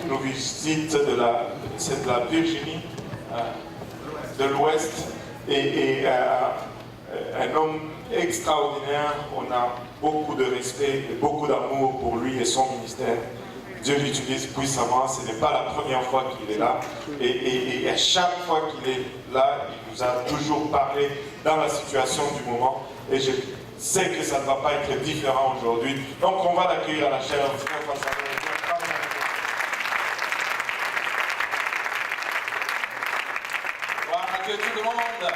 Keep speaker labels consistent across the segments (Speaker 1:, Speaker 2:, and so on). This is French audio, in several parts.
Speaker 1: nous visite c'est de la Virginie, de l'Ouest, et un homme extraordinaire. On a beaucoup de respect et beaucoup d'amour pour lui et son ministère. Dieu l'utilise puissamment. Ce n'est pas la première fois qu'il est là. Et à chaque fois qu'il est là, il nous a toujours parlé dans la situation du moment. Et je sais que ça ne va pas être différent aujourd'hui. Donc on va l'accueillir à la chaire.
Speaker 2: Gloire à Dieu tout le monde.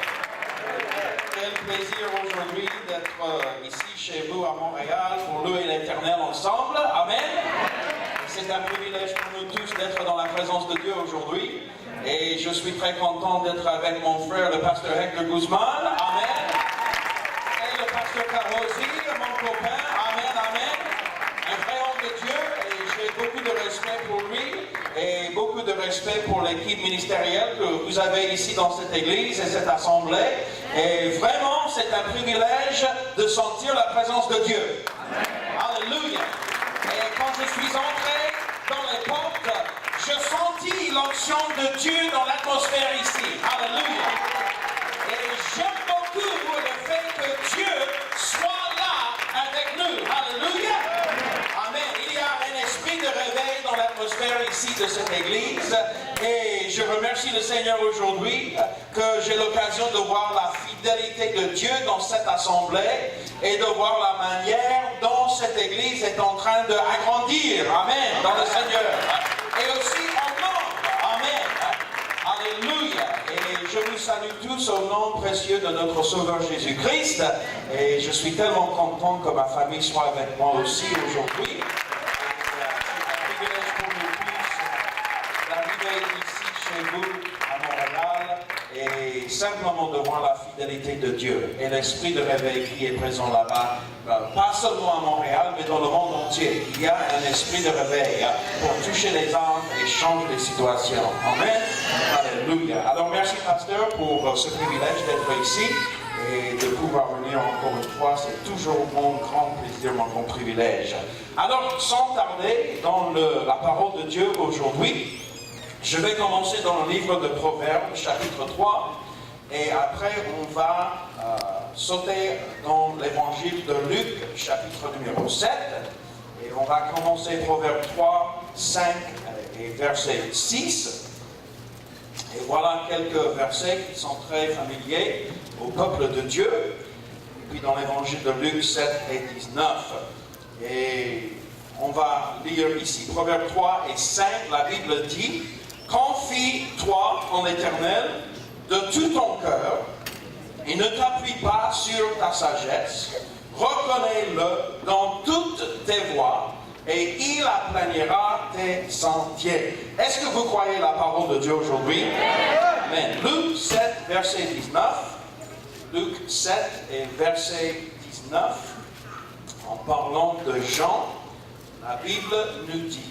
Speaker 2: Quel plaisir aujourd'hui d'être ici chez vous à Montréal pour louer l'Éternel ensemble. Amen. C'est un privilège pour nous tous d'être dans la présence de Dieu aujourd'hui. Et je suis très content d'être avec mon frère, le pasteur Hector Guzman. Amen. Et le pasteur Carosi, mon copain. Amen, amen. Un vrai homme de Dieu. Et j'ai beaucoup de respect pour lui. Et beaucoup de respect pour l'équipe ministérielle que vous avez ici dans cette église et cette assemblée. Et vraiment, c'est un privilège de sentir la présence de Dieu. Alléluia. Et quand je suis entré dans les portes, je sentis l'onction de Dieu dans l'atmosphère ici. Alléluia. Et j'aime beaucoup le fait que Dieu soit là avec nous. Alléluia. Amen. Il y a un esprit de réveil dans l'atmosphère ici de cette église. Et je remercie le Seigneur aujourd'hui que j'ai l'occasion de voir la fidélité de Dieu dans cette assemblée et de voir la manière dont cette église est en train d'agrandir. Amen. Dans le Seigneur. Et aussi en nombre. Amen. Alléluia. Et je vous salue tous au nom précieux de notre Sauveur Jésus-Christ. Et je suis tellement content que ma famille soit avec moi aussi aujourd'hui. Vous à Montréal et simplement de voir la fidélité de Dieu et l'esprit de réveil qui est présent là-bas, pas seulement à Montréal, mais dans le monde entier. Il y a un esprit de réveil pour toucher les âmes et changer les situations. Amen. Alléluia. Alors merci pasteur pour ce privilège d'être ici et de pouvoir venir encore une fois. C'est toujours mon grand plaisir, mon grand privilège. Alors sans tarder dans la parole de Dieu aujourd'hui, je vais commencer dans le livre de Proverbes, chapitre 3, et après on va sauter dans l'évangile de Luc, chapitre numéro 7, et on va commencer Proverbes 3, 5 et verset 6. Et voilà quelques versets qui sont très familiers au peuple de Dieu, et puis dans l'évangile de Luc 7 et 19. Et on va lire ici, Proverbes 3 et 5, la Bible dit: confie-toi en l'Éternel de tout ton cœur et ne t'appuie pas sur ta sagesse. Reconnais-le dans toutes tes voies et il aplanira tes sentiers. Est-ce que vous croyez la parole de Dieu aujourd'hui? Amen. Luc 7, verset 19. Luc 7 et verset 19. En parlant de Jean, la Bible nous dit: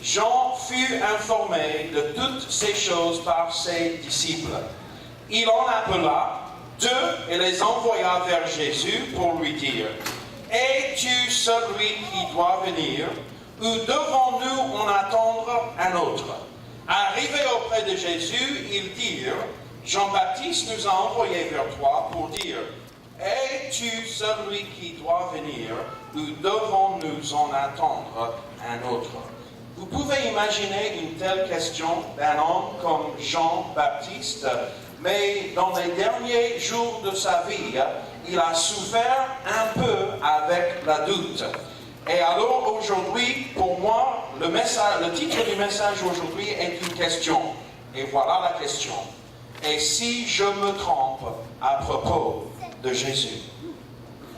Speaker 2: Jean fut informé de toutes ces choses par ses disciples. Il en appela 2 et les envoya vers Jésus pour lui dire: es-tu celui qui doit venir, ou devons-nous en attendre un autre? Arrivés auprès de Jésus, ils dirent: Jean-Baptiste nous a envoyés vers toi pour dire: es-tu celui qui doit venir, ou devons-nous en attendre un autre? Vous pouvez imaginer une telle question d'un homme comme Jean-Baptiste, mais dans les derniers jours de sa vie, il a souffert un peu avec la doute. Et alors aujourd'hui, pour moi, le titre du message aujourd'hui est une question. Et voilà la question. Et si je me trompe à propos de Jésus?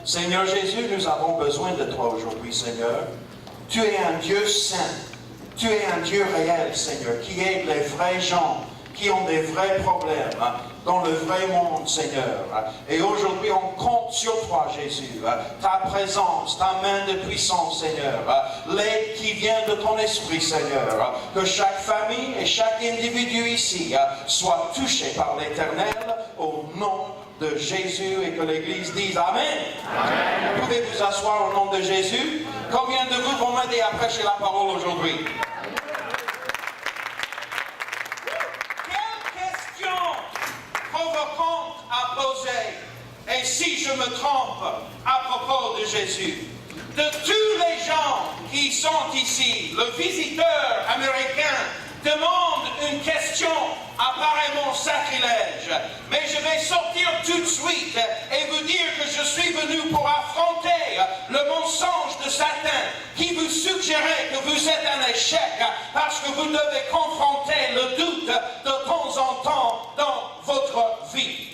Speaker 2: Seigneur Jésus, nous avons besoin de toi aujourd'hui, Seigneur. Tu es un Dieu saint. Tu es un Dieu réel, Seigneur, qui aide les vrais gens, qui ont des vrais problèmes dans le vrai monde, Seigneur. Et aujourd'hui, on compte sur toi, Jésus. Ta présence, ta main de puissance, Seigneur. L'aide qui vient de ton esprit, Seigneur. Que chaque famille et chaque individu ici soit touché par l'Éternel au nom de Jésus et que l'Église dise Amen. Amen. Vous pouvez vous asseoir au nom de Jésus. Combien de vous vont m'aider à prêcher la parole aujourd'hui? visiteur américain demande une question apparemment sacrilège. Mais je vais sortir tout de suite et vous dire que je suis venu pour affronter le mensonge de Satan qui vous suggérait que vous êtes un échec parce que vous devez confronter le doute de temps en temps dans votre vie.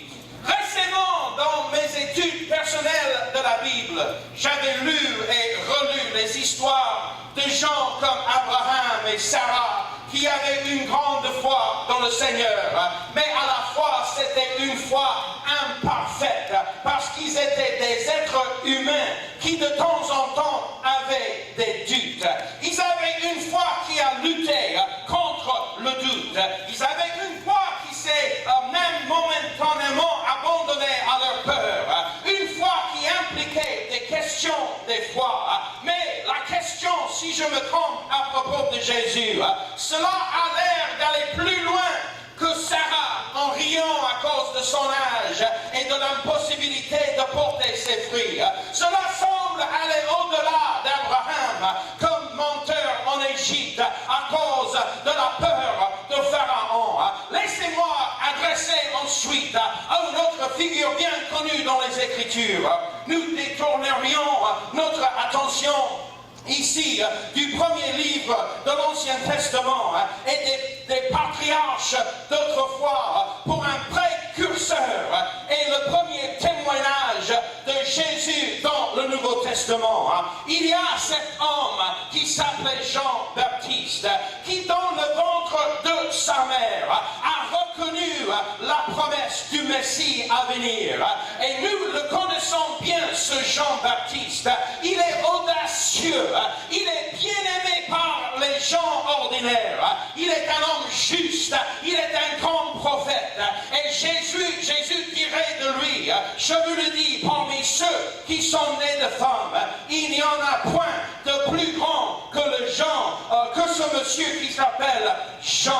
Speaker 2: Récemment, dans mes études personnelles de la Bible, j'avais lu et relu les histoires de gens comme Abraham et Sarah qui avaient une grande foi dans le Seigneur. Mais à la fois, c'était une foi imparfaite parce qu'ils étaient des êtres humains qui de temps en temps avaient des doutes. Ils avaient une foi qui a lutté contre le doute. Ils avaient une foi qui s'est même momentanément abandonnée à leur peur. Une foi qui impliquait des questions des fois. Mais la question, si je me trompe à propos de Jésus, cela a l'air d'aller plus loin que Sarah en riant à cause de son âge et de l'impossibilité de porter ses fruits. Cela semble aller au-delà d'Abraham comme menteur en Égypte à cause de la peur de Pharaon. Laissez-moi adresser ensuite à une autre figure bien connue dans les Écritures. Nous détournerions notre attention ici du premier livre de l'Ancien Testament et des patriarches d'autrefois pour un précurseur et le premier témoignage de Jésus dans le Nouveau Testament. Il y a cet homme qui s'appelait Jean-Baptiste qui dans le ventre de sa mère a reconnu la promesse du Messie à venir. Et nous le connaissons bien, ce Jean-Baptiste. Il est audacieux. Il est bien aimé par les gens ordinaires. Il est un homme juste. Il est un grand prophète. Et Jésus dirait de lui, je vous le dis, parmi ceux qui sont nés de femmes, il n'y en a point de plus grand que que ce monsieur qui s'appelle Jean.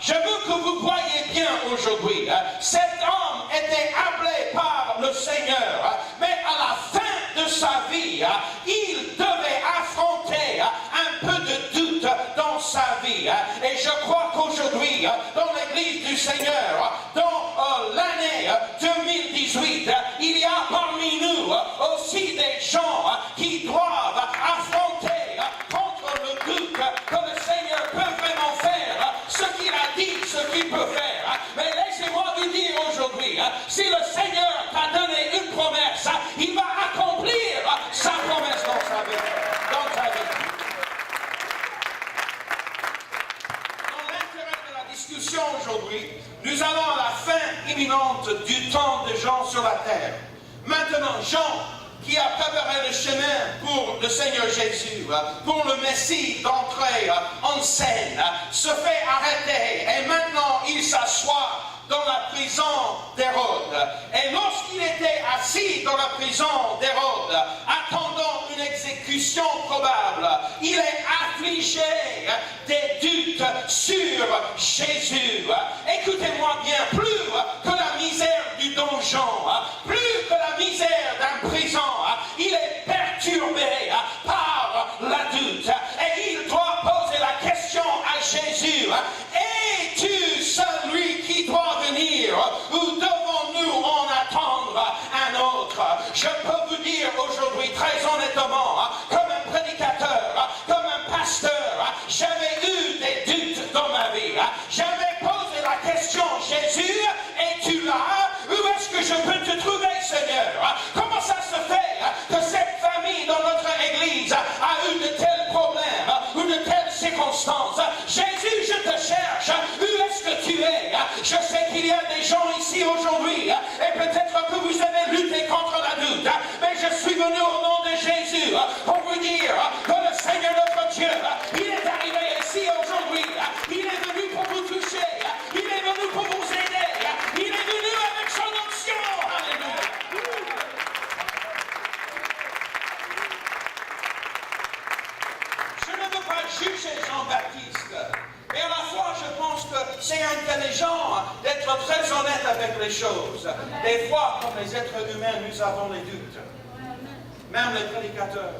Speaker 2: Je veux que vous voyez bien aujourd'hui, cet homme était appelé par le Seigneur, mais à la fin de sa vie, il devait affronter un peu de doute dans sa vie. Et je crois qu'aujourd'hui, dans l'Église du Seigneur, dans l'année 2018, il y a parmi nous aussi des gens qui doivent affronter contre le doute que le Seigneur peut vraiment faire ce qu'il a dit, ce qu'il peut faire. Mais laissez-moi vous dire aujourd'hui, si le Seigneur t'a donné une promesse, il va accomplir sa promesse dans ta vie. Dans l'intérêt de la discussion aujourd'hui, nous allons à la fin imminente du temps de Jean sur la terre. Maintenant, Jean, qui a préparé le chemin pour le Seigneur Jésus, pour le Messie d'entrer en scène, se fait arrêter et maintenant il s'assoit dans la prison d'Hérode. Et lorsqu'il était assis dans la prison d'Hérode, attendant une exécution probable, il est affligé des doutes sur Jésus. Écoutez-moi bien, plus que la misère du donjon, plus que la misère d'un prison, il est perturbé par la doute. Et il doit poser la question à Jésus, es-tu celui qui doit venir ou devons-nous en attendre un autre? Je peux vous dire aujourd'hui très honnêtement, comme un prédicateur, comme un pasteur, j'avais eu des doutes dans ma vie. J'avais posé la question, Jésus, es-tu là? Où est-ce que je peux te trouver, Seigneur? Comment ça se fait que cette famille dans notre église a eu de tels problèmes ou de telles circonstances? Jésus, je te cherche. Où est-ce que tu es? Je sais qu'il y a des gens ici aujourd'hui et peut-être que vous avez lutté contre la doute, mais je suis venu au nom de Jésus pour vous dire que le Seigneur notre Dieu, il est arrivé ici aujourd'hui. Il est venu pour vous toucher. Il est venu pour vous aider. Il est venu avec son onction. Alléluia. Je ne veux pas juger Jean-Baptiste, mais à la fois je pense que c'est intelligent d'être très honnête avec les choses. Des fois, comme les êtres humains, nous avons les doutes. Même les prédicateurs,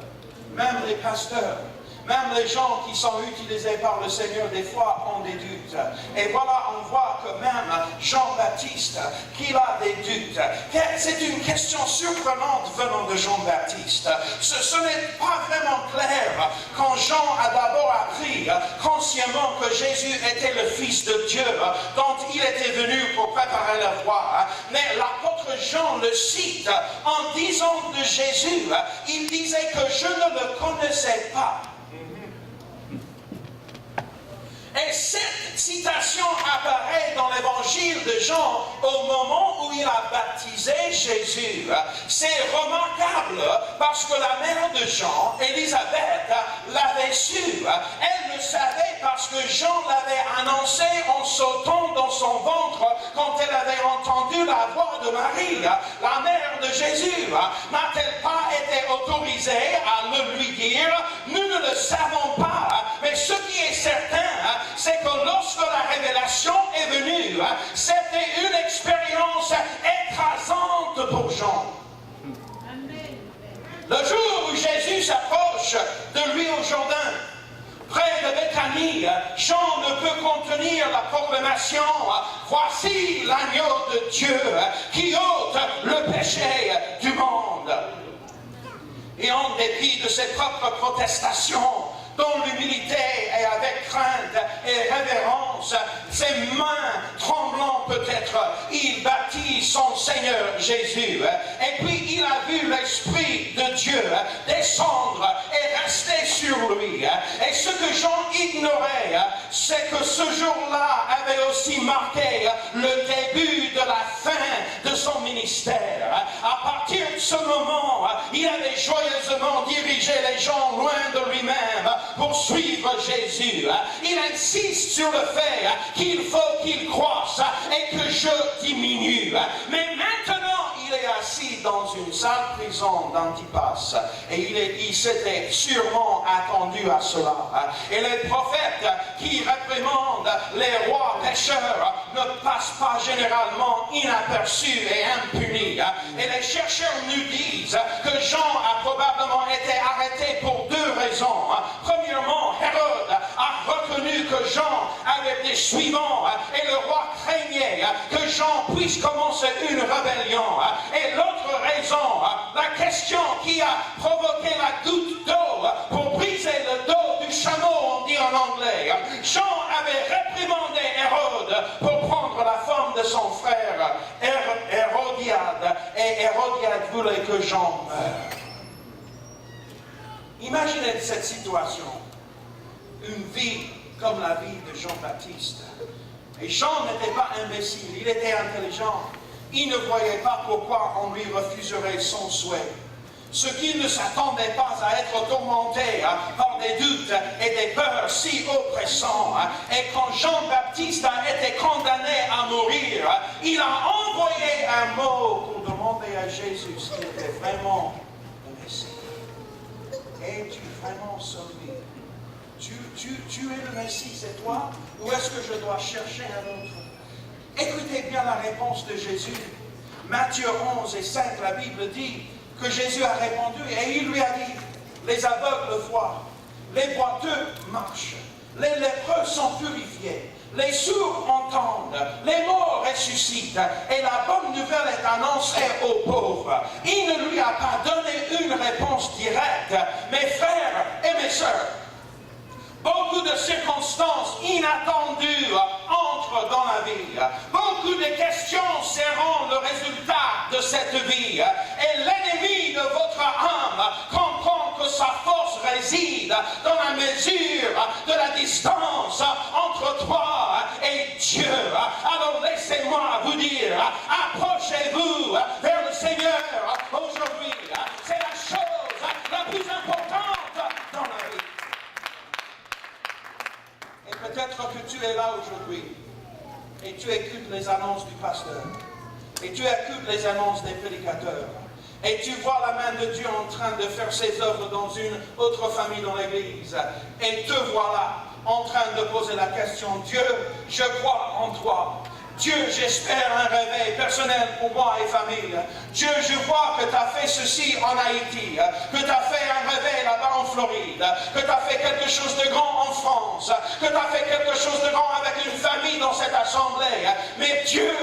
Speaker 2: même les pasteurs, Même les gens qui sont utilisés par le Seigneur, des fois, ont des doutes. Et voilà, on voit que même Jean-Baptiste, qu'il a des doutes. C'est une question surprenante venant de Jean-Baptiste. Ce n'est pas vraiment clair quand Jean a d'abord appris consciemment que Jésus était le Fils de Dieu, dont il était venu pour préparer la voie. Mais l'apôtre Jean le cite en disant de Jésus, il disait que je ne le connaissais pas. Et cette citation apparaît dans l'évangile de Jean au moment où il a baptisé Jésus. C'est remarquable parce que la mère de Jean, Élisabeth, l'avait su. Elle le savait parce que Jean l'avait annoncé en sautant dans son ventre quand elle avait entendu la voix de Marie, la mère de Jésus. N'a-t-elle pas été autorisée à le lui dire? Nous ne le savons pas, mais ce qui est certain, c'est que lorsque la révélation est venue, c'était une expérience écrasante pour Jean. Le jour où Jésus s'approche de lui au Jourdain, près de Béthanie, Jean ne peut contenir la proclamation « Voici l'agneau de Dieu qui ôte le péché du monde ». Et en dépit de ses propres protestations, dont l'humilité et avec crainte et révérence, ses mains tremblantes peut-être, il baptise son Seigneur Jésus. Et puis il a vu l'Esprit de Dieu descendre et rester sur lui. Et ce que Jean ignorait, c'est que ce jour-là avait aussi marqué le début de la fin de son ministère. À partir de ce moment, il avait joyeusement dirigé les gens loin de lui-même pour suivre Jésus. Il insiste sur le fait qu'il faut qu'il croisse et que je diminue. Mais maintenant, il est assis dans une sale prison d'Antipas et il s'était sûrement attendu à cela. Et les prophètes qui réprimandent les rois pécheurs ne passent pas généralement inaperçus et impunis. Et les chercheurs nous disent que Jean a probablement été arrêté pour deux raisons. Premièrement, Hérode a reconnu que Jean avait des suivants et le roi craignait que Jean puisse commencer une rébellion. Et l'autre raison, la question qui a provoqué la goutte d'eau pour briser le dos du chameau, on dit en anglais. Jean avait réprimandé Hérode pour prendre la femme de son frère Hérodiade, et Hérodiade voulait que Jean meure. Imaginez cette situation, une vie comme la vie de Jean-Baptiste. Et Jean n'était pas imbécile, il était intelligent. Il ne voyait pas pourquoi on lui refuserait son souhait. Ce qu'il ne s'attendait pas à être tourmenté par des doutes et des peurs si oppressants. Et quand Jean-Baptiste a été condamné à mourir, il a envoyé un mot pour demander à Jésus s'il était vraiment le Messie. Es-tu vraiment sauvé? Tu es le Messie, c'est toi? Ou est-ce que je dois chercher un autre? Écoutez bien la réponse de Jésus. Matthieu 11 et 5, la Bible dit que Jésus a répondu et il lui a dit, les aveugles voient, les boiteux marchent, les lépreux sont purifiés, les sourds entendent, les morts ressuscitent et la bonne nouvelle est annoncée aux pauvres. Il ne lui a pas donné une réponse directe. Mes frères et mes sœurs, beaucoup de circonstances inattendues entrent dans la vie. Beaucoup de questions seront le résultat de cette vie. Et l'ennemi de votre âme comprend que sa force réside dans la mesure de la distance entre toi et Dieu. Alors laissez-moi vous dire, approchez-vous vers le Seigneur aujourd'hui. C'est la chose la plus importante dans la vie. Et peut-être que tu es là aujourd'hui et tu écoutes les annonces du pasteur et tu écoutes les annonces des prédicateurs et tu vois la main de Dieu en train de faire ses œuvres dans une autre famille dans l'église et te voilà en train de poser la question, Dieu, je crois en toi, Dieu, j'espère un réveil personnel pour moi et famille. Dieu, je vois que tu as fait ceci en Haïti, que tu as fait un réveil là-bas en Floride, que tu as fait quelque chose de grand en France, que tu as fait quelque chose de grand avec une famille dans cette assemblée. Mais Dieu,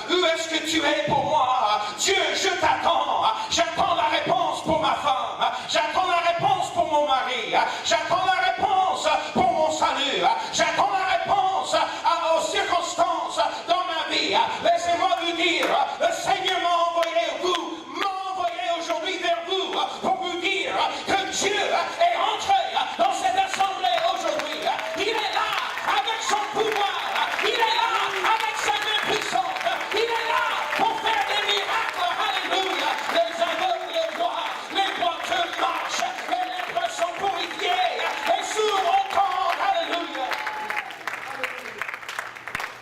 Speaker 2: où est-ce que tu es pour moi? Dieu, je t'attends. J'attends la réponse pour ma femme. J'attends la réponse pour mon mari. J'attends la réponse pour mon salut. J'attends la réponse aux circonstances dans ma vie. Laissez-moi vous dire, le Seigneur m'a envoyé aujourd'hui vers vous pour vous dire que Dieu est entré dans cette assemblée aujourd'hui. Il est là avec son pouvoir. Il est là avec sa main puissante. Il est là pour faire des miracles. Alléluia. Les aveugles voient, les boiteux marchent, les lèpres sont purifiés, les sourds entendent. Alléluia.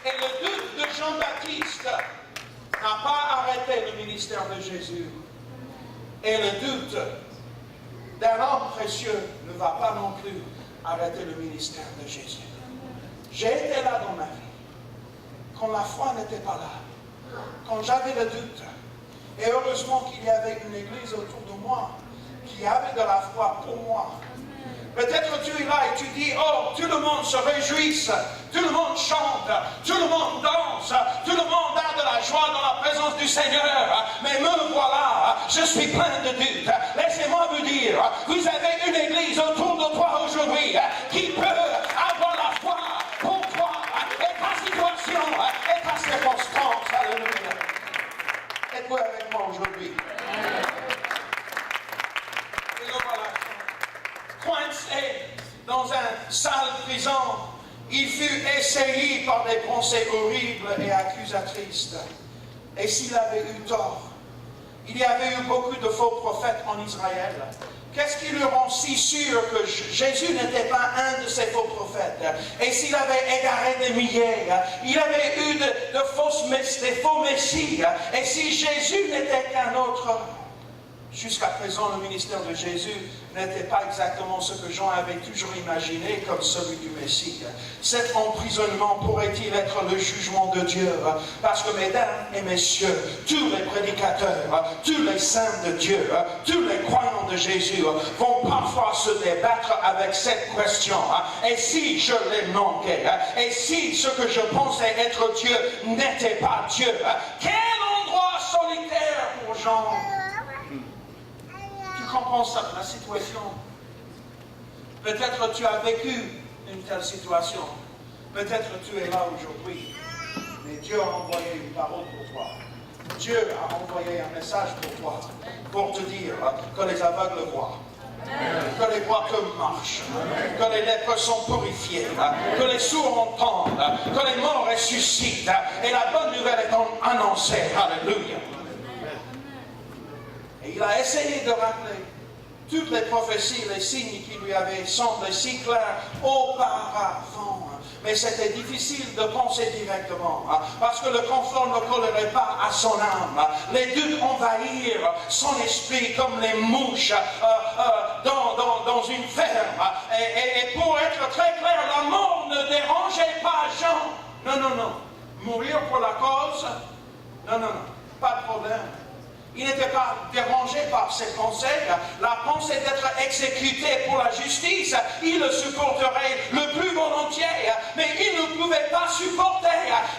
Speaker 2: Et le doute de Jean-Baptiste n'a pas arrêté le ministère de Jésus. Et le doute d'un homme précieux ne va pas non plus arrêter le ministère de Jésus. J'ai été là dans ma vie, quand la foi n'était pas là, quand j'avais le doute. Et heureusement qu'il y avait une église autour de moi qui avait de la foi pour moi. Peut-être tu es là et tu dis, oh, tout le monde se réjouisse, tout le monde chante, tout le monde danse, tout le monde a de la joie dans la présence du Seigneur. Mais me voilà, je suis plein de doutes. Laissez-moi vous dire, vous avez une église autour de toi aujourd'hui qui peut avoir la foi pour toi et ta situation et ta circonstance. Alléluia. Êtes-vous avec moi aujourd'hui? Et le voilà. Coincé dans un sale prison, il fut essayé par des pensées horribles et accusatrices. Et s'il avait eu tort, il y avait eu beaucoup de faux prophètes en Israël. Qu'est-ce qui le rend si sûr que Jésus n'était pas un de ces faux prophètes? Et s'il avait égaré des milliers, il avait eu des faux messies. Et si Jésus n'était qu'un autre? Jusqu'à présent, le ministère de Jésus n'était pas exactement ce que Jean avait toujours imaginé comme celui du Messie. Cet emprisonnement pourrait-il être le jugement de Dieu? Parce que, mesdames et messieurs, tous les prédicateurs, tous les saints de Dieu, tous les croyants de Jésus vont parfois se débattre avec cette question. Et si je l'ai manqué? Et si ce que je pensais être Dieu n'était pas Dieu? Quel endroit solitaire pour Jean? Tu comprends ça, la situation? Peut-être tu as vécu une telle situation. Peut-être tu es là aujourd'hui. Mais Dieu a envoyé une parole pour toi. Dieu a envoyé un message pour toi. Pour te dire que les aveugles voient. Que les boiteux marchent. Que les lèpres sont purifiés. Que les sourds entendent. Que les morts ressuscitent. Et la bonne nouvelle est annoncée. Alléluia. Et il a essayé de rappeler toutes les prophéties, les signes qui lui avaient semblé si clairs auparavant. Mais c'était difficile de penser directement, parce que le confort ne collerait pas à son âme. Les doutes envahirent son esprit comme les mouches dans une ferme. Et pour être très clair, la mort ne dérangeait pas Jean. Non. Mourir pour la cause? Non. Pas de problème. Il n'était pas dérangé par ses pensées. La pensée d'être exécuté pour la justice, il le supporterait le plus volontiers. Mais il ne pouvait pas supporter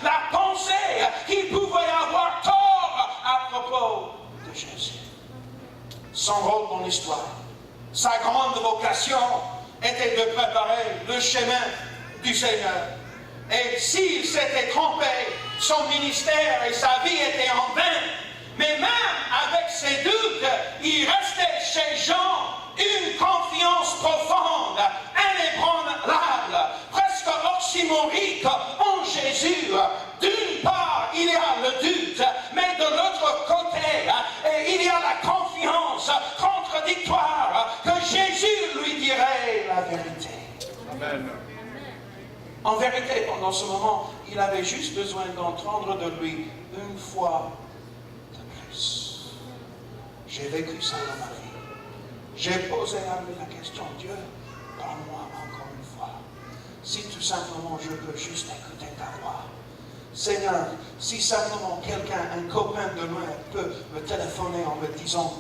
Speaker 2: la pensée qu'il pouvait avoir tort à propos de Jésus. Son rôle dans l'histoire, sa grande vocation était de préparer le chemin du Seigneur. Et s'il s'était trompé, son ministère et sa vie étaient en vain. Mais même avec ses doutes, il restait chez Jean une confiance profonde, inébranlable, presque oxymorique en Jésus. D'une part, il y a le doute, mais de l'autre côté, il y a la confiance contradictoire que Jésus lui dirait la vérité. Amen. En vérité, pendant ce moment, il avait juste besoin d'entendre de lui une fois. J'ai vécu ça dans ma vie. J'ai posé à lui la question, Dieu, parle-moi encore une fois. Si tout simplement je peux juste écouter ta voix. Seigneur, si simplement quelqu'un, un copain de moi peut me téléphoner en me disant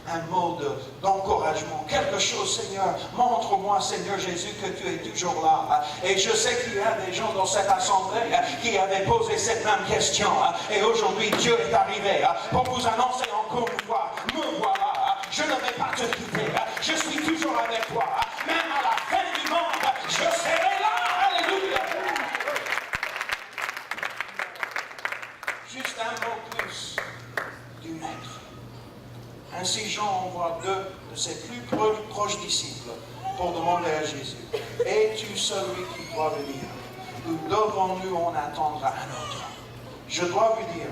Speaker 2: un mot d'encouragement, quelque chose, Seigneur, montre-moi, Seigneur Jésus, que tu es toujours là. Et je sais qu'il y a des gens dans cette assemblée qui avaient posé cette même question. Et aujourd'hui, Dieu est arrivé pour vous annoncer encore une fois, me voilà, je ne vais pas te quitter, je suis toujours avec toi. Même à la fin du monde, je serai là. Alléluia. Juste un mot plus du Maître. Ainsi Jean envoie deux de ses plus proches disciples pour demander à Jésus, es-tu celui qui doit venir? Ou devons-nous en attendre un autre? Je dois vous dire,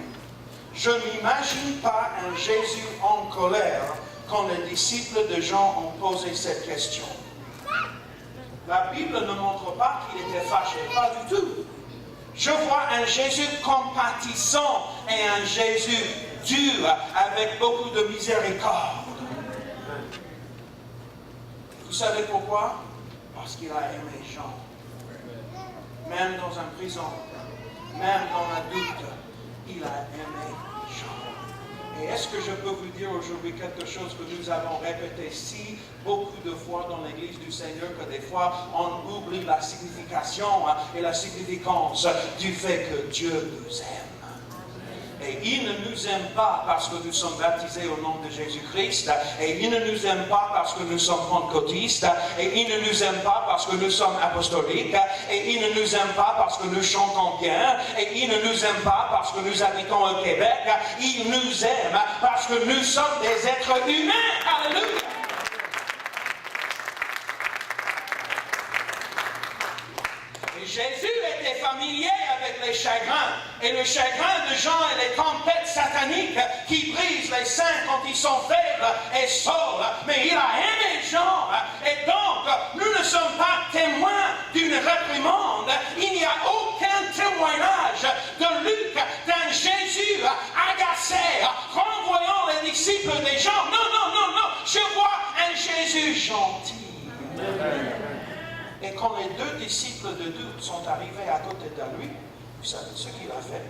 Speaker 2: je n'imagine pas un Jésus en colère quand les disciples de Jean ont posé cette question. La Bible ne montre pas qu'il était fâché, pas du tout. Je vois un Jésus compatissant et un Jésus dur avec beaucoup de miséricorde. Vous savez pourquoi? Parce qu'il a aimé Jean. Même dans une prison, même dans la doute, il a aimé Jean. Et est-ce que je peux vous dire aujourd'hui quelque chose que nous avons répété si beaucoup de fois dans l'Église du Seigneur, que des fois on oublie la signification et la significance du fait que Dieu nous aime. Et il ne nous aime pas parce que nous sommes baptisés au nom de Jésus-Christ. Et il ne nous aime pas parce que nous sommes pentecôtistes. Et il ne nous aime pas parce que nous sommes apostoliques. Et il ne nous aime pas parce que nous chantons bien. Et il ne nous aime pas parce que nous habitons au Québec. Il nous aime parce que nous sommes des êtres humains. Alléluia. Jésus était familier avec les chagrins. Et le chagrin de Jean et les tempêtes sataniques qui brisent les saints quand ils sont faibles et saules. Mais il a aimé Jean. Et donc, nous ne sommes pas témoins d'une réprimande. Il n'y a aucun témoignage de Luc d'un Jésus agacé, renvoyant les disciples des gens. Non, non, non, non. Je vois un Jésus gentil. Et quand les deux disciples de doute sont arrivés à côté de lui, vous savez ce qu'il a fait?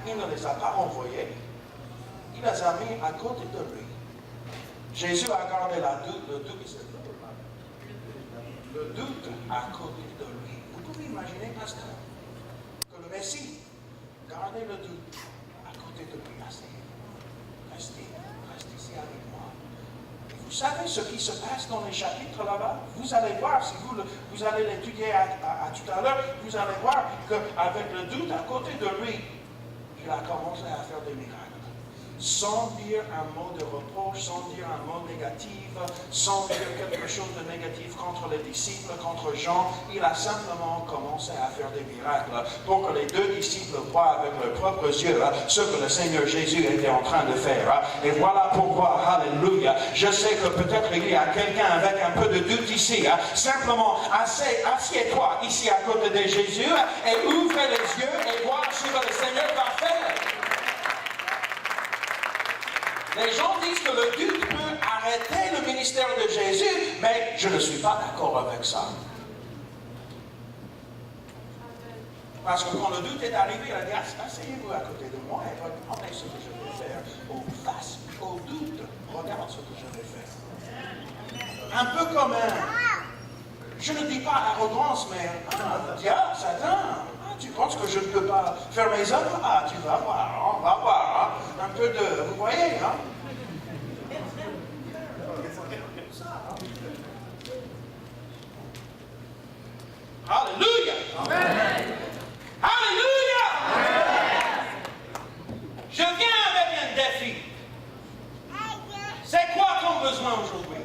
Speaker 2: Il ne les a pas renvoyés. Il les a mis à côté de lui. Jésus a gardé le doute à côté de lui. Vous pouvez imaginer, pasteur, que le Messie gardait le doute à côté de lui. Reste ici avec moi. Vous savez ce qui se passe dans les chapitres là-bas? Vous allez voir, si vous allez l'étudier à tout à l'heure, vous allez voir qu'avec le doute à côté de lui, il a commencé à faire des miracles. Sans dire un mot de reproche, sans dire un mot négatif, sans dire quelque chose de négatif contre les disciples, contre Jean, il a simplement commencé à faire des miracles pour que les deux disciples voient avec leurs propres yeux ce que le Seigneur Jésus était en train de faire. Et voilà pourquoi, alléluia, je sais que peut-être il y a quelqu'un avec un peu de doute ici. Simplement, assieds-toi ici à côté de Jésus et ouvre les yeux et vois ce que le Seigneur va faire. Les gens disent que le doute peut arrêter le ministère de Jésus, mais je ne suis pas d'accord avec ça. Parce que quand le doute est arrivé, il a dit, asseyez-vous à côté de moi et regardez ce que je vais faire. Face au doute, regarde ce que je vais faire. Un peu comme je ne dis pas arrogance, mais diable, Satan, tu penses que je ne peux pas faire mes œuvres? Tu vas voir, on va voir. Un peu de, vous voyez, Alléluia! Amen. Alléluia! Amen. Je viens avec un défi. C'est quoi ton besoin aujourd'hui?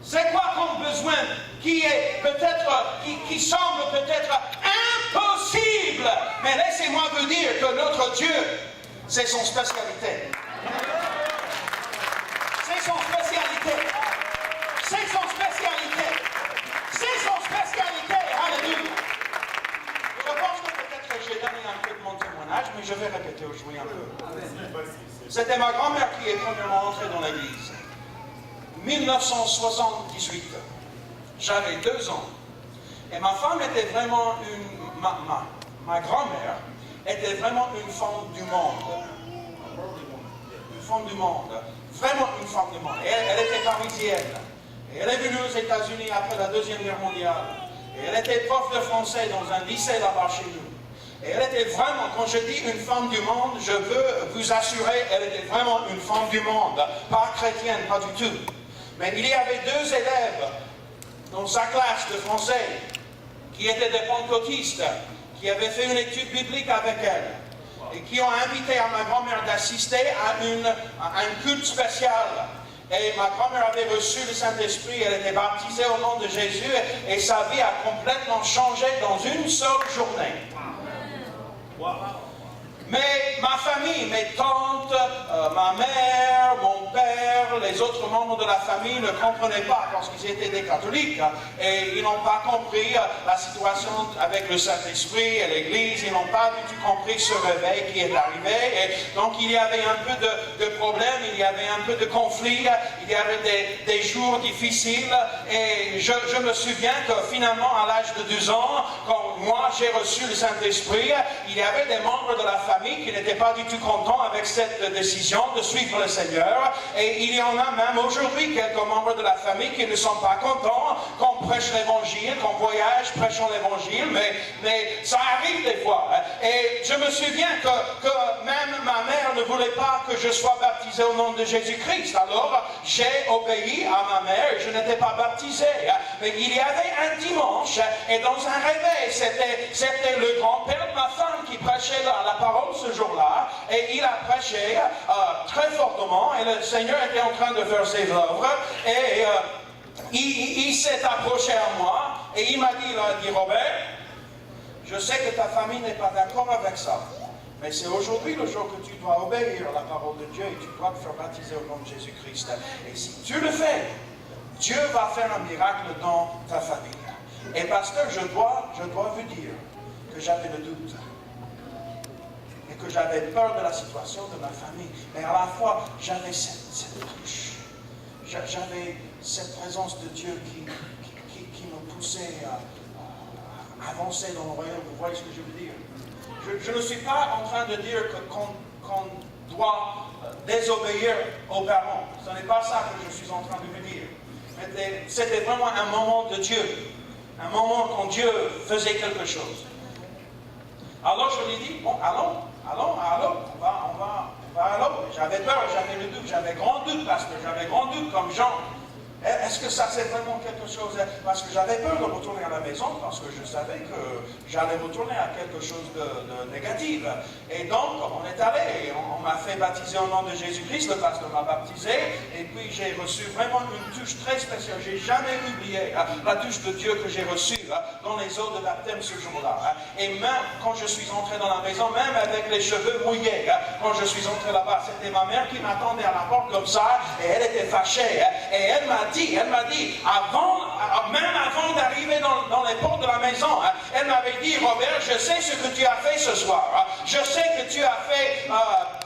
Speaker 2: C'est quoi ton besoin qui est peut-être, qui semble peut-être impossible? Mais laissez-moi vous dire que notre Dieu, c'est son spécialité. C'est son spécialité. C'est son spécialité. C'est son spécialité. Alléluia. Je pense que peut-être que j'ai donné un peu de mon témoignage, mais je vais répéter aujourd'hui un peu. C'était ma grand-mère qui est premièrement entrée dans l'église. 1978. J'avais 2 ans. Et ma femme était vraiment ma grand-mère était vraiment une femme du monde. Une femme du monde. Vraiment une femme du monde. Elle était parisienne. Et elle est venue aux États-Unis après la Deuxième Guerre mondiale. Et elle était prof de français dans un lycée là-bas chez nous. Et elle était vraiment, quand je dis une femme du monde, je veux vous assurer, elle était vraiment une femme du monde. Pas chrétienne, pas du tout. Mais il y avait 2 élèves dans sa classe de français qui étaient des pentecôtistes, qui avaient fait une étude biblique avec elle et qui ont invité à ma grand-mère d'assister à un culte spécial. Et ma grand-mère avait reçu le Saint-Esprit, elle était baptisée au nom de Jésus et sa vie a complètement changé dans une seule journée. Mais ma famille, mes tantes, ma mère, mon père, les autres membres de la famille ne comprenaient pas parce qu'ils étaient des catholiques et ils n'ont pas compris la situation avec le Saint-Esprit et l'Église, ils n'ont pas du tout compris ce réveil qui est arrivé et donc il y avait un peu de problèmes, il y avait un peu de conflits, il y avait des jours difficiles et je me souviens que finalement à l'âge de 12 ans, quand moi j'ai reçu le Saint-Esprit, il y avait des membres de la famille qui n'étaient pas du tout contents avec cette décision de suivre le Seigneur. Et il y en a même aujourd'hui quelques membres de la famille qui ne sont pas contents qu'on prêche l'Évangile, qu'on voyage prêchant l'Évangile, mais ça arrive des fois. Et je me souviens que même ma mère ne voulait pas que je sois baptisé au nom de Jésus-Christ. Alors j'ai obéi à ma mère et je n'étais pas baptisé. Mais il y avait un dimanche et dans un réveil, c'était le grand-père de ma femme qui prêchait la parole ce jour-là, et il a prêché très fortement, et le Seigneur était en train de faire ses œuvres, et il s'est approché à moi, et il m'a dit, Robert, je sais que ta famille n'est pas d'accord avec ça, mais c'est aujourd'hui le jour que tu dois obéir à la parole de Dieu, et tu dois te faire baptiser au nom de Jésus-Christ. Et si tu le fais, Dieu va faire un miracle dans ta famille. Et pasteur, je dois vous dire que j'avais le doute. Que j'avais peur de la situation de ma famille, mais à la fois j'avais cette touche, j'avais cette présence de Dieu qui me poussait à avancer dans le royaume. Vous voyez ce que je veux dire? Je ne suis pas en train de dire qu'on doit désobéir aux parents. Ce n'est pas ça que je suis en train de vous dire. C'était vraiment un moment de Dieu, un moment quand Dieu faisait quelque chose. Alors je lui ai dit, bon, allons, on va allons. J'avais peur, j'avais le doute, j'avais grand doute, parce que j'avais grand doute comme Jean. Est-ce que ça c'est vraiment quelque chose? Parce que j'avais peur de retourner à la maison, parce que je savais que j'allais retourner à quelque chose de négatif. Et donc, on est allé, on m'a fait baptiser au nom de Jésus-Christ, le pasteur m'a baptisé, et puis j'ai reçu vraiment une touche très spéciale. J'ai jamais oublié la touche de Dieu que j'ai reçue dans les eaux de baptême ce jour-là. Et même quand je suis entré dans la maison, même avec les cheveux mouillés, quand je suis entré là-bas, c'était ma mère qui m'attendait à la porte comme ça, et elle était fâchée, et elle m'a dit, même avant d'arriver dans les portes de la maison, elle m'avait dit, Robert, je sais ce que tu as fait ce soir. Je sais que tu as fait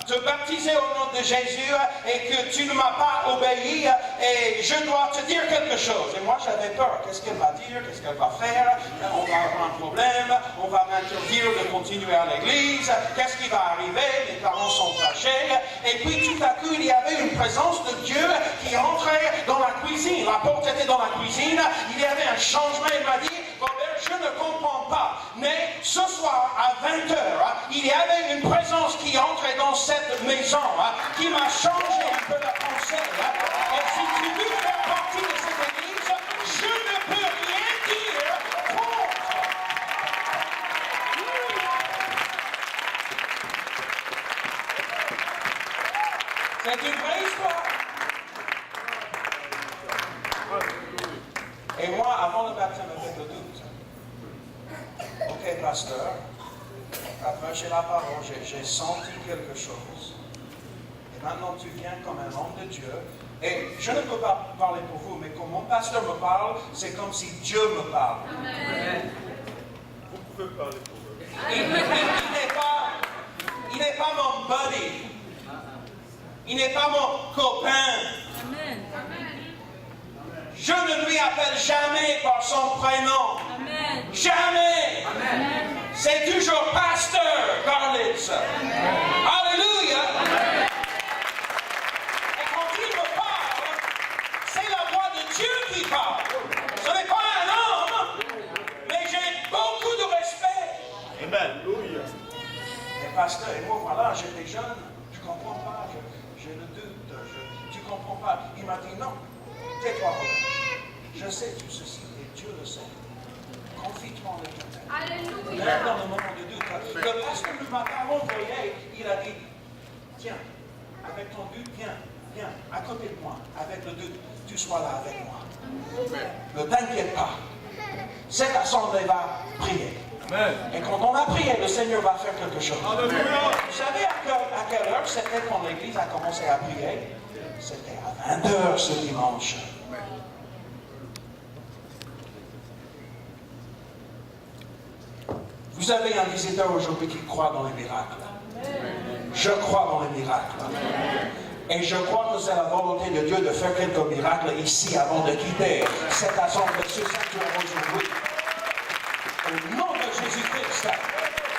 Speaker 2: te baptiser au nom de Jésus et que tu ne m'as pas obéi et je dois te dire quelque chose. Et moi, j'avais peur. Qu'est-ce qu'elle va dire? Qu'est-ce qu'elle va faire? On va avoir un problème. On va m'interdire de continuer à l'église. Qu'est-ce qui va arriver? Les parents sont fâchés. Et puis, tout à coup, il y avait une présence de Dieu qui entrait dans la cuisine. La porte était dans la cuisine. Il y avait un changement. Il m'a dit, Robert, je ne comprends pas. Mais ce soir, à 20h, il y avait une présence qui entrait dans cette maison, qui m'a changé un peu la pensée. Et si tu veux faire partie de cette église, je ne peux rien dire contre. C'est une vraie histoire. Et moi, avant le baptême avec le doute, ok, pasteur, après j'ai la parole, j'ai senti quelque chose. Et maintenant tu viens comme un homme de Dieu. Et je ne peux pas parler pour vous, mais quand mon pasteur me parle, c'est comme si Dieu me parle.
Speaker 3: Amen.
Speaker 1: Vous pouvez parler pour eux.
Speaker 2: Il n'est pas mon buddy. Il n'est pas mon copain.
Speaker 3: Amen.
Speaker 2: Je ne lui appelle jamais par son prénom.
Speaker 3: Amen.
Speaker 2: Jamais.
Speaker 3: Amen.
Speaker 2: C'est toujours Pasteur Garlitz. Alléluia. Et quand il me parle, c'est la voix de Dieu qui parle. Ce n'est pas un homme, mais j'ai beaucoup de respect.
Speaker 1: Amen.
Speaker 2: Et pasteur, et moi voilà, j'étais jeune, je ne comprends pas, j'ai le doute, tu ne comprends pas. Il m'a dit non, tais-toi, je sais tout ceci et Dieu le sait. Confie-toi en l'Éternel.
Speaker 3: Alléluia.
Speaker 2: Même dans le moment de doute, le pasteur ne m'a pas envoyé, il a dit, tiens, avec ton doute, viens, à côté de moi, avec le doute, tu sois là avec moi. Ne t'inquiète pas, cette assemblée va prier.
Speaker 1: Amen.
Speaker 2: Et quand on a prié, le Seigneur va faire quelque chose.
Speaker 1: Alléluia.
Speaker 2: Vous savez à quelle heure c'était quand l'Église a commencé à prier? C'était à 20h ce dimanche. Vous avez un visiteur aujourd'hui qui croit dans les miracles. Je crois dans les miracles. Et je crois que c'est la volonté de Dieu de faire quelques miracles ici avant de quitter cette assemblée, ce sanctuaire aujourd'hui. Au nom de Jésus-Christ,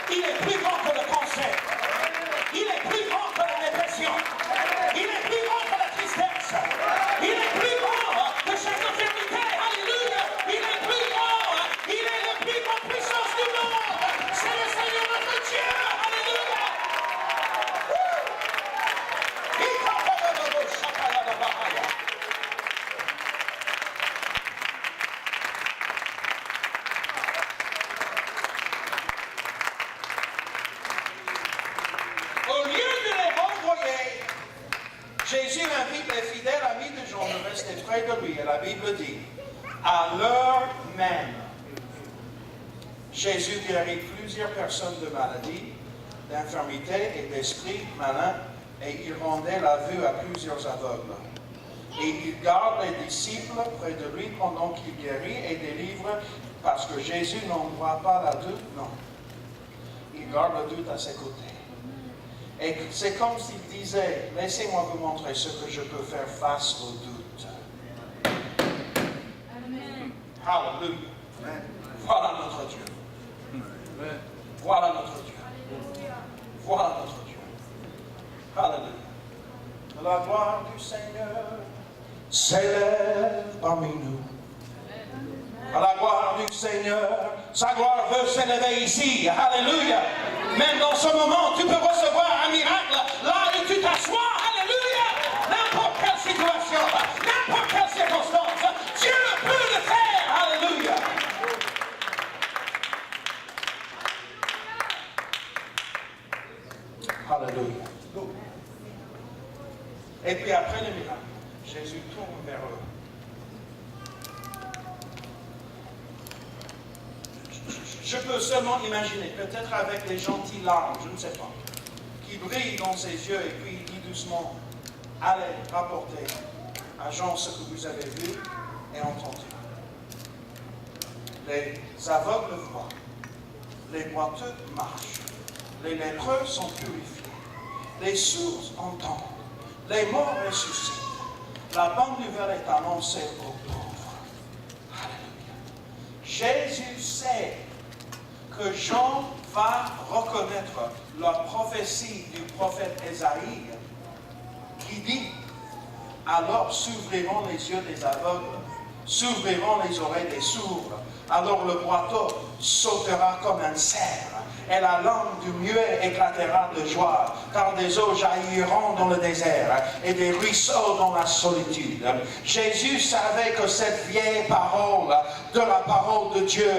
Speaker 2: il est plus grand que le cancer. Il est plus grand que la dépression. Il est plus grand que la tristesse. Il est plus grand que chaque infirmité. Alléluia. Il est plus grand. Il est la plus grande puissance du monde. C'est le Seigneur notre Dieu. Alléluia. Au lieu de les renvoyer, Jésus invite les fidèles amis de Jean de rester près de lui. Et la Bible dit, à l'heure même, Jésus guérit plusieurs personnes de maladies, d'infirmités et d'esprits malins, et il rendait la vue à plusieurs aveugles. Et il garde les disciples près de lui pendant qu'il guérit et délivre, parce que Jésus n'envoie pas la doute, non. Il garde le doute à ses côtés. Et c'est comme s'il disait, laissez-moi vous montrer ce que je peux faire face au doute.
Speaker 3: Amen.
Speaker 2: Alléluia. Voilà notre Dieu. Voilà notre Dieu. Voilà notre Dieu. Alléluia. La gloire du Seigneur s'élève parmi nous. À la gloire du Seigneur, sa gloire veut s'élever ici. Alléluia. Même dans ce moment, tu peux recevoir un miracle là où tu t'assois. Alléluia. N'importe quelle situation, n'importe quelle circonstance, Dieu peut le faire. Alléluia. Alléluia. Et puis après le miracle, Jésus tourne vers eux. Je peux seulement imaginer, peut-être avec des gentilles larmes, je ne sais pas, qui brillent dans ses yeux, et puis il dit doucement, allez rapporter à Jean ce que vous avez vu et entendu. Les aveugles voient, les boiteux marchent, les lépreux sont purifiés, les sourds entendent, les morts ressuscitent. La bonne nouvelle est annoncée aux pauvres. Alléluia. Jésus sait que Jean va reconnaître la prophétie du prophète Ésaïe qui dit, alors s'ouvriront les yeux des aveugles, s'ouvriront les oreilles des sourds, alors le boiteux sautera comme un cerf, et la langue du muet éclatera de joie, car des eaux jailliront dans le désert, et des ruisseaux dans la solitude. Jésus savait que cette vieille parole, de la parole de Dieu,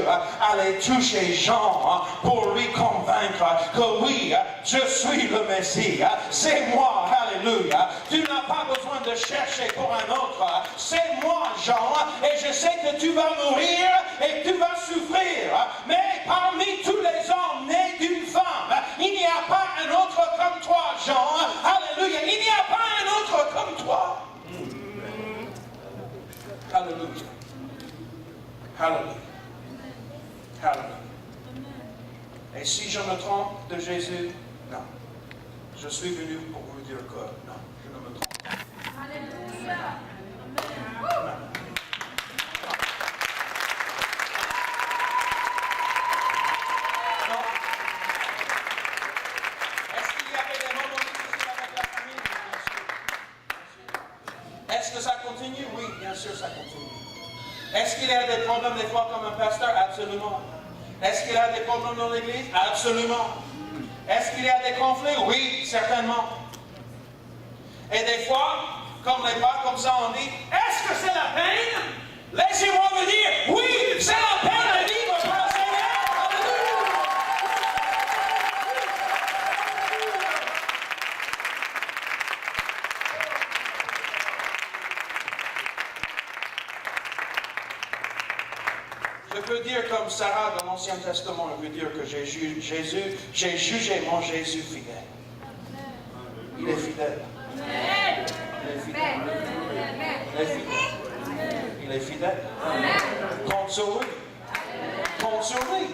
Speaker 2: allait toucher Jean pour lui convaincre que oui, je suis le Messie, c'est moi, alléluia. Tu n'as pas besoin de chercher pour un autre, c'est moi, Jean, et je sais que tu vas mourir et que tu vas souffrir, mais parmi tous les hommes nés d'une femme, il n'y a pas un autre comme toi, Jean, alléluia, il n'y a pas un autre comme toi. Alléluia. Alléluia. Alléluia. Et si je me trompe de Jésus, non. Je suis venu pour vous dire que non, je ne me trompe pas.
Speaker 3: Alléluia.
Speaker 2: Non. Non. Est-ce qu'il y a des problèmes des fois comme un pasteur? Absolument. Est-ce qu'il y a des problèmes dans l'église? Absolument. Est-ce qu'il y a des conflits? Oui, certainement. Et des fois, comme les pas comme ça, on dit, est-ce que c'est la peine? Laissez-moi vous dire, oui, c'est la peine de vivre pour le Seigneur. Alléluia. Je peux dire comme Sarah dans l'Ancien Testament, je peux dire que j'ai jugé mon Jésus fidèle. Il est fidèle. Il est fidèle. Il est fidèle. Il est fidèle. Compte sur lui. Compte sur lui.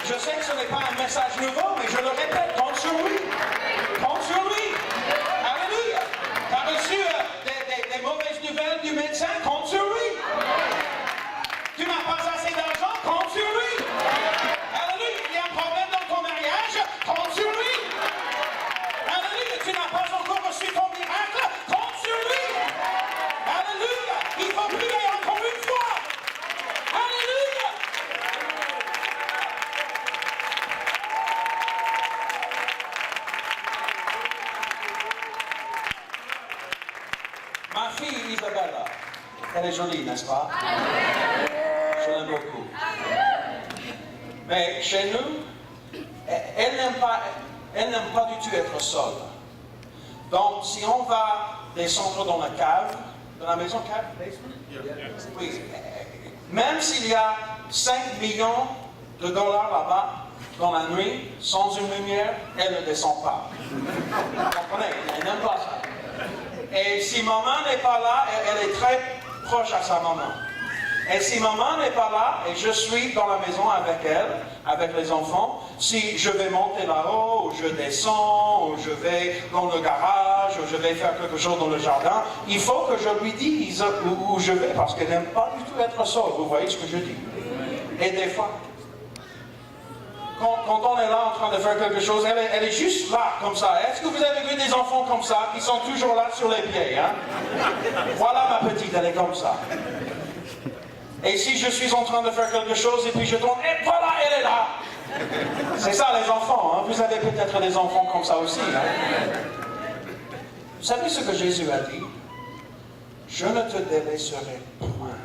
Speaker 2: Je sais que ce n'est pas un message nouveau, mais je le répète, compte sur lui. Compte sur lui. Alléluia. Tu as reçu des mauvaises nouvelles du médecin, compte sur lui. Tu n'as pas assez d'argent, compte sur lui. Alléluia. Il y a un problème dans ton mariage, compte sur lui. Alléluia. Tu n'as pas encore reçu ton miracle, compte sur lui. Alléluia. Il faut prier encore une fois. Alléluia. Ma fille Isabella, elle est jolie, n'est-ce pas? Je l'aime beaucoup. Mais chez nous, elle n'aime pas du tout être seule. Donc, si on va descendre dans la cave, dans la maison cave, oui, même s'il y a 5 millions de dollars là-bas, dans la nuit, sans une lumière, elle ne descend pas. Vous comprenez? Elle n'aime pas ça. Et si maman n'est pas là, elle est très proche à sa maman. Et si maman n'est pas là, et je suis dans la maison avec elle, avec les enfants, si je vais monter là-haut, ou je descends, ou je vais dans le garage, ou je vais faire quelque chose dans le jardin, il faut que je lui dise où je vais, parce qu'elle n'aime pas du tout être seule. Vous voyez ce que je dis? Et des fois, quand on est là en train de faire quelque chose, elle est juste là, comme ça. Est-ce que vous avez vu des enfants comme ça, qui sont toujours là sur les pieds, hein? Voilà ma petite, elle est comme ça. Et si je suis en train de faire quelque chose, et puis je tourne, et voilà, elle est là. C'est ça les enfants, hein? Vous avez peut-être des enfants comme ça aussi, hein? Vous savez ce que Jésus a dit? Je ne te délaisserai point.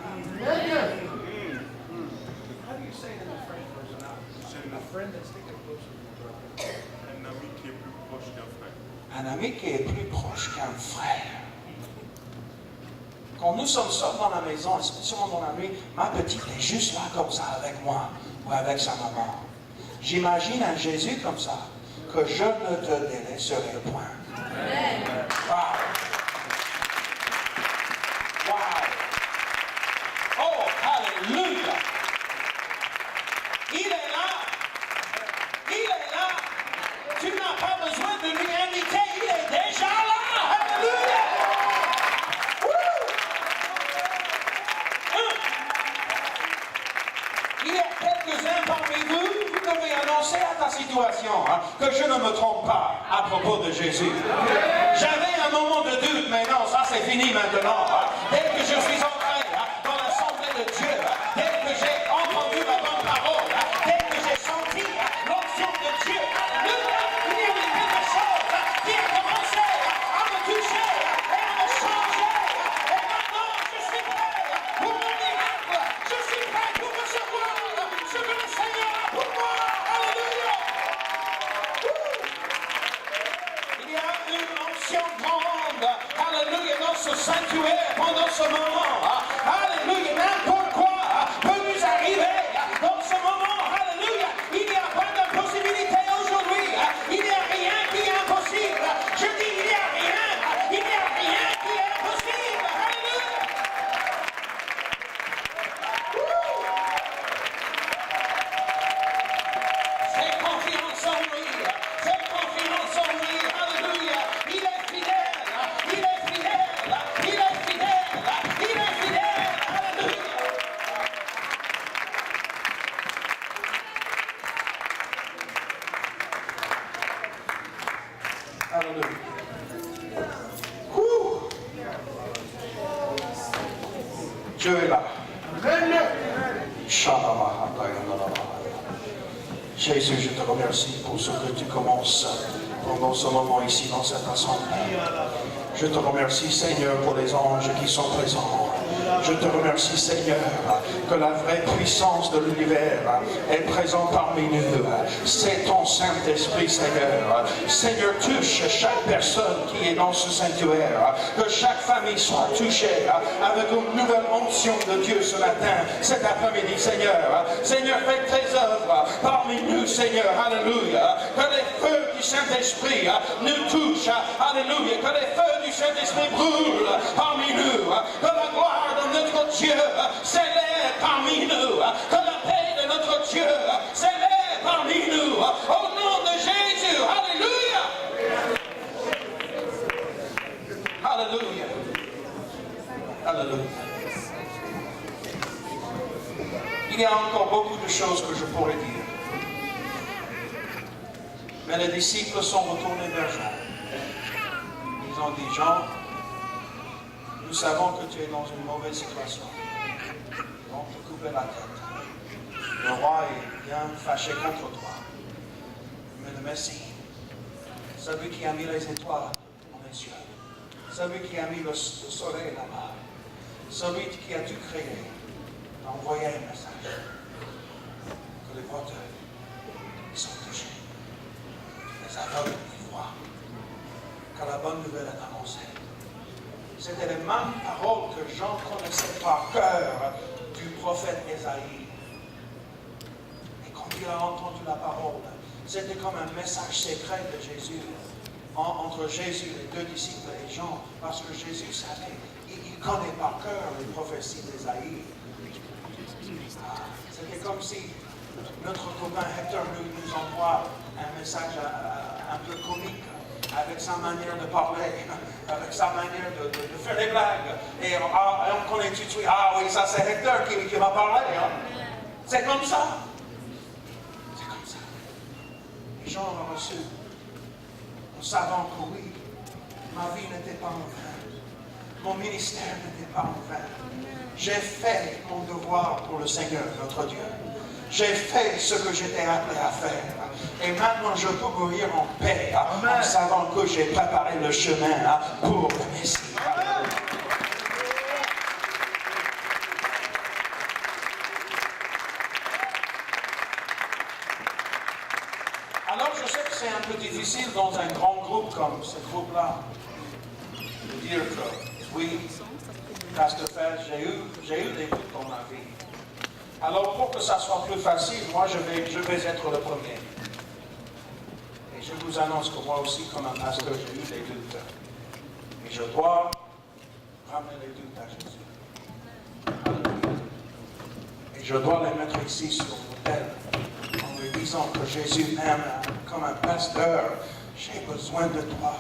Speaker 2: Un ami qui est plus proche qu'un frère. Quand nous sommes seuls dans la maison, spécialement dans la nuit, ma petite est juste là comme ça avec moi ou avec sa maman. J'imagine un Jésus comme ça, que je ne te délaisserai point. Wow! Wow! Oh, alléluia! Il est là! Il est là! Tu n'as pas besoin de lui inviter, il est déjà là! Alléluia! Il y a quelques-uns parmi vous, vous devez annoncer à ta situation, hein, que je ne me trompe pas à propos de Jésus. J'avais un moment de doute, mais non, ça c'est fini maintenant. Hein. Dès que je suis entré dans l'assemblée de Dieu, dès que j'ai entendu la bonne parole, dès que j'ai senti l'onction de Dieu, il y a quelque chose qui a commencé à me toucher et à me changer. Et maintenant, je suis prêt pour mon miracle. Je suis prêt pour recevoir ce que le Seigneur a pour moi. Alléluia. Il y a une onction grande, alléluia, dans ce sanctuaire pendant ce moment. Alléluia, n'importe quoi peut nous arriver dans ce moment. Alléluia, il n'y a pas d'impossibilité aujourd'hui. Il n'y a rien qui est impossible. Je dis, il n'y a rien qui est impossible. Alléluia. Fais confiance en lui. Fais confiance en lui. Alléluia. Il est fidèle. Il est fidèle. Il est fidèle. Il est fidèle. Alléluia. Alléluia. Ouh. Dieu est là. Jésus, je te remercie pour ce que tu commences pendant ce moment ici dans cette assemblée. Je te remercie, Seigneur, pour les anges qui sont présents. Je te remercie, Seigneur, que la vraie puissance de l'univers est présente parmi nous. C'est ton Saint-Esprit, Seigneur. Seigneur, touche chaque personne qui est dans ce sanctuaire. Que chaque famille soit touchée avec une nouvelle onction de Dieu ce matin, cet après-midi, Seigneur. Seigneur, fais tes œuvres parmi nous, Seigneur. Alléluia. Que les feux du Saint-Esprit nous touchent. Alléluia. Que les feux du Saint-Esprit brûlent parmi nous. Que la gloire de notre Dieu s'élève parmi nous. Que la paix de notre Dieu s'élève parmi nous. Au nom de Jésus. Alléluia. Alléluia. Alléluia. Il y a encore beaucoup de choses que je pourrais dire. Mais les disciples sont retournés vers Jean. Ils ont dit, Jean, nous savons que tu es dans une mauvaise situation. On te couper la tête. Le roi est bien fâché contre toi. Mais le Messie, celui qui a mis les étoiles dans les cieux, celui qui a mis le soleil là-bas, celui qui a tout créé, a envoyé un message que les porteurs sont touchés, les aveugles ils voient, que la bonne nouvelle est annoncée. C'était les mêmes paroles que Jean connaissait par cœur du prophète Ésaïe. Et quand il a entendu la parole, c'était comme un message secret de Jésus, entre Jésus, les deux disciples et Jean, parce que Jésus savait, il connaît par cœur les prophéties d'Ésaïe. C'était comme si notre copain Hector nous envoie un message un peu comique, avec sa manière de parler, avec sa manière de faire des blagues. Et on connaît tout de suite, ah oui, ça c'est Hector qui va parler. Hein. C'est comme ça. C'est comme ça. Et Jean a reçu, en savant que oui, ma vie n'était pas en vain. Mon ministère n'était pas en vain. J'ai fait mon devoir pour le Seigneur, notre Dieu. J'ai fait ce que j'étais appelé à faire. Et maintenant, je peux mourir en paix, en savant que j'ai préparé le chemin pour le Messie. Alors, je sais que c'est un peu difficile dans un grand groupe comme ce groupe-là de dire que oui, Pasteur Fels, j'ai eu des doutes dans ma vie. Alors, pour que ça soit plus facile, moi, je vais être le premier. Et je vous annonce que moi aussi, comme un pasteur, j'ai eu des doutes. Et je dois ramener les doutes à Jésus. Et je dois les mettre ici sur l'autel, en lui disant que Jésus m'aime comme un pasteur. J'ai besoin de toi.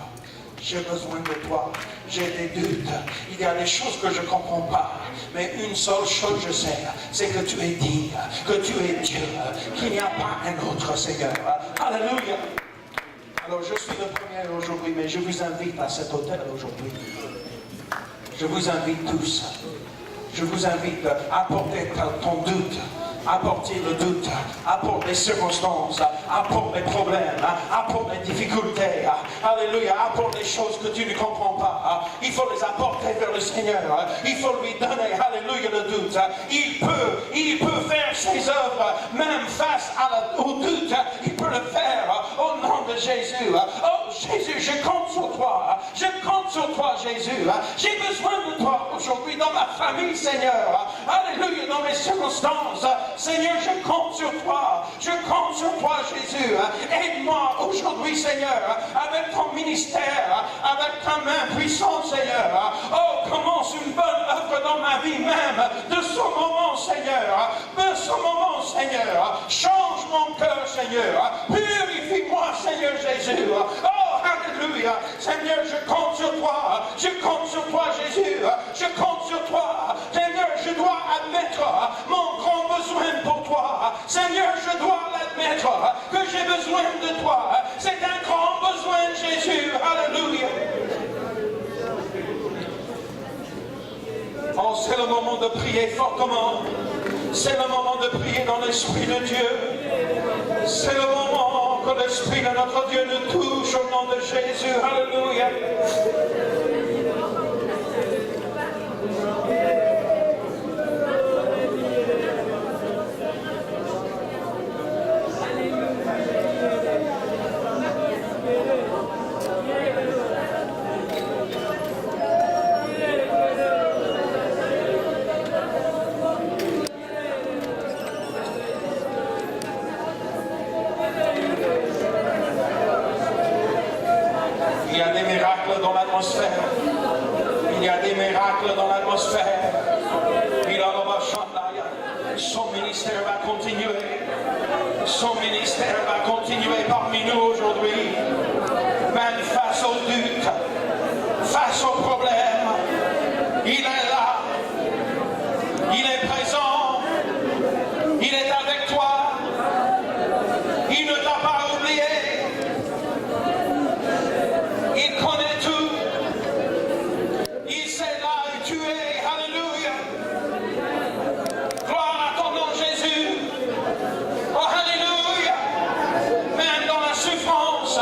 Speaker 2: J'ai besoin de toi. J'ai des doutes. Il y a des choses que je ne comprends pas. Mais une seule chose je sais, c'est que tu es digne, que tu es Dieu, qu'il n'y a pas un autre Seigneur. Alléluia. Alors je suis le premier aujourd'hui, mais je vous invite à cet hôtel aujourd'hui. Je vous invite tous. Je vous invite à apporter ton doute. Apporter le doute, apporter les circonstances, apporter les problèmes, apporter les difficultés, alléluia, apporter les choses que tu ne comprends pas. Il faut les apporter vers le Seigneur. Il faut lui donner, alléluia, le doute. Il peut faire ses œuvres, même face au doute. Il peut le faire au nom de Jésus. Oh Jésus, je compte sur toi. Je compte sur toi, Jésus. J'ai besoin de toi aujourd'hui dans ma famille, Seigneur. Alléluia, dans mes circonstances. Seigneur, je compte sur toi. Je compte sur toi, Jésus. Aide-moi aujourd'hui, Seigneur, avec ton ministère, avec ta main puissante, Seigneur. Oh, commence une bonne œuvre dans ma vie même, de ce moment, Seigneur. De ce moment, Seigneur. Change mon cœur, Seigneur. Purifie-moi, Seigneur Jésus. Oh, alléluia. Seigneur, je compte sur toi. Je compte sur toi, Jésus. Je compte sur toi. Seigneur, je dois admettre mon grand besoin pour toi. Seigneur, je dois l'admettre que j'ai besoin de toi. C'est un grand besoin, Jésus. Alléluia. Oh, c'est le moment de prier fortement. C'est le moment de prier dans l'Esprit de Dieu. C'est le moment que l'Esprit de notre Dieu nous touche au nom de Jésus. Alléluia. Il y a des miracles dans l'atmosphère. Il y a des miracles dans l'atmosphère. Son ministère va continuer. Son ministère va continuer parmi nous aujourd'hui. Même face aux doutes, face aux problèmes, il est là. Il est présent. Il est avec toi. Il ne t'a pas oublié. Il connaît tout. Il sait là où tu es. Alléluia. Gloire à ton nom, Jésus. Oh, alléluia. Même dans la souffrance,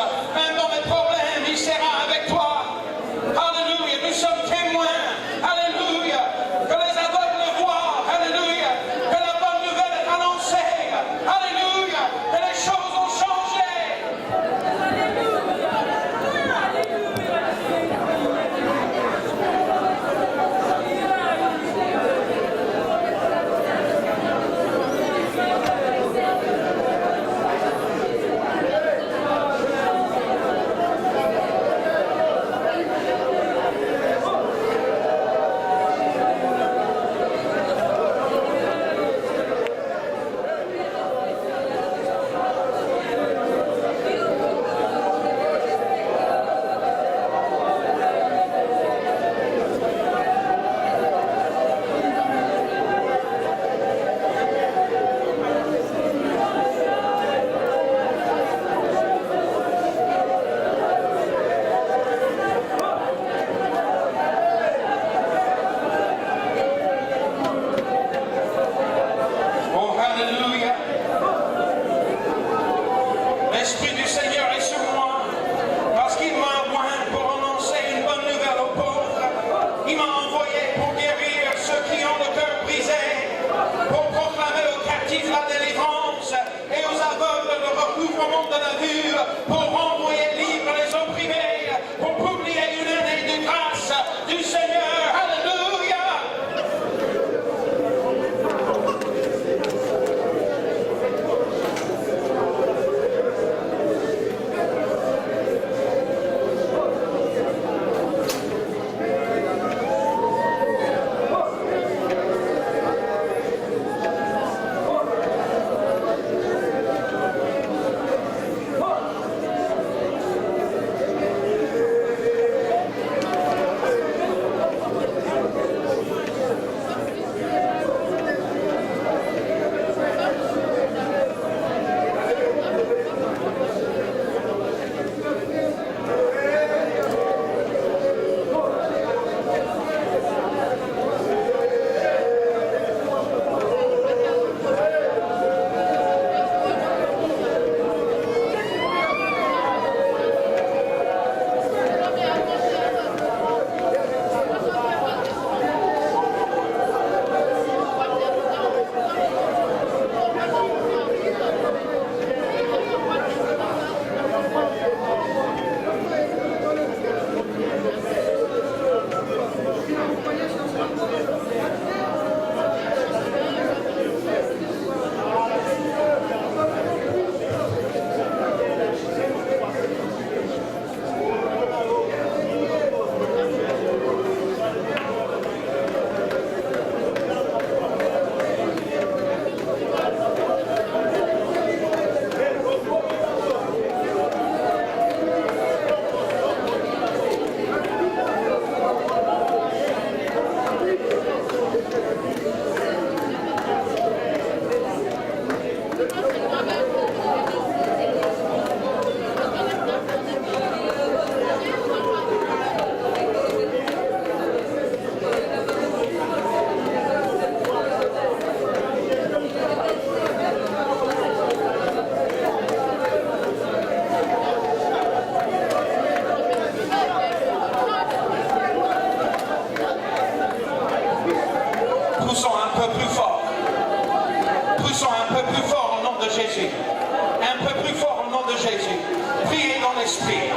Speaker 2: Priez dans l'Esprit.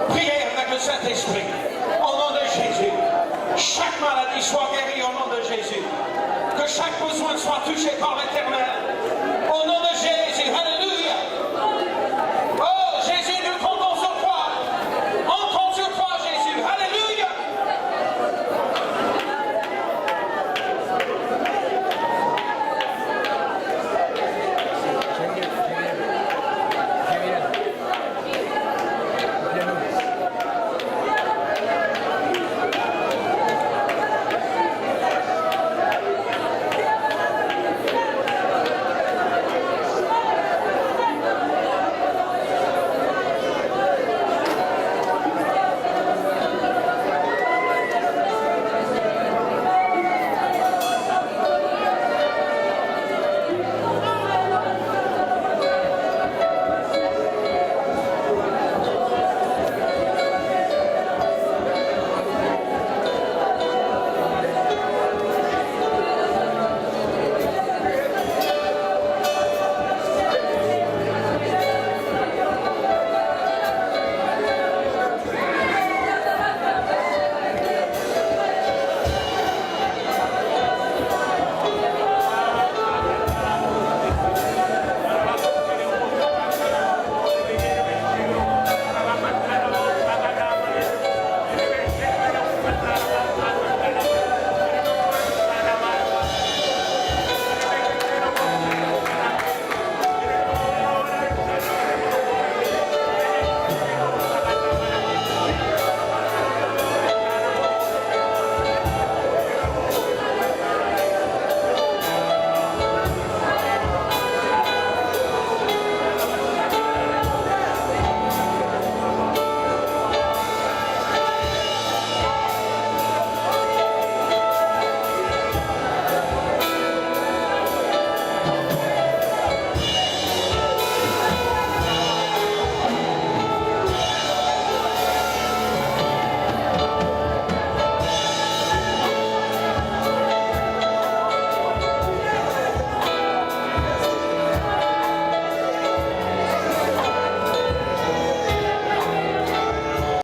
Speaker 2: Priez avec le Saint-Esprit. Au nom de Jésus. Chaque maladie soit guérie au nom de Jésus. Que chaque besoin soit touché par l'Éternel.